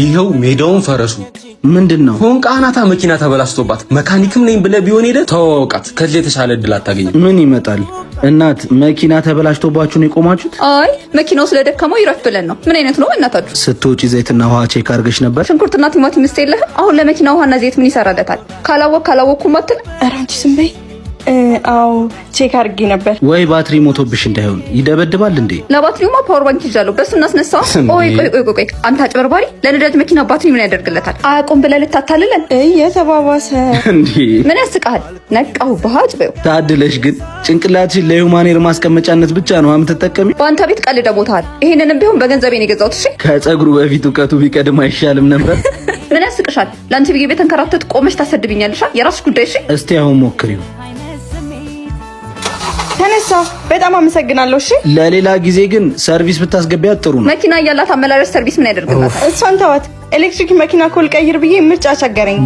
ይሄው ሜዳውን ፈረሱ ምንድነው? ፎንቃ አናታ መኪና ተበላሽቶባት መካኒክም ነኝ ብለ ቢሆን ሄደ ተዋወቃት። ከዚህ የተሻለ እድል አታገኝም። ምን ይመጣል? እናት መኪና ተበላሽቶባችሁ ነው የቆማችሁት? አይ መኪናው ስለደከመው ይረፍ ብለን ነው። ምን አይነት ነው እናታችሁ? ስትወጪ ዘይትና ውሃ ቼክ አድርገሽ ነበር? ሽንኩርትና ቲማቲም የለህም? አሁን ለመኪና ውሃና ዘይት ምን ይሰራለታል? ካላወቅኩ ማትል ኧረ አንቺ ዝም በይ። አዎ ቼክ አድርጌ ነበር። ወይ ባትሪ ሞቶብሽ እንዳይሆን። ይደበድባል እንዴ? ለባትሪውማ ፓወር ባንክ ይዣለሁ፣ በሱ እናስነሳው። ቆይ አንተ አጭበርባሪ፣ ለነዳጅ መኪና ባትሪ ምን ያደርግለታል? አያውቁም ብለህ ልታታልለን? እየተባባሰ እንዴ? ምን ያስቃል? ነቃው ባጭ በው። ታድለሽ ግን ጭንቅላትሽን ለሁማኔር ማስቀመጫነት ብቻ ነው የምትጠቀሚው። በአንተ ቤት ቀልደ ቦታል። ይሄንንም ቢሆን በገንዘቤ ነው የገዛሁት። እሺ ከጸጉሩ በፊት እውቀቱ ቢቀድም አይሻልም ነበር? ምን ያስቅሻል? ለአንቺ ብዬ ቤት ተንከራተት ቆመሽ ታሰድብኛለሽ። የራስሽ ጉዳይ። እሺ እስቲ አሁን ሞክሪው። ተነሳ። በጣም አመሰግናለሁ። እሺ ለሌላ ጊዜ ግን ሰርቪስ ብታስገቢያት ጥሩ ነው። መኪና እያላት አመላላሽ ሰርቪስ ምን ያደርግላታል? እሷን ተዋት። ኤሌክትሪክ መኪና ኮል ቀይር ብዬ ምርጫ አስቸገረኝ።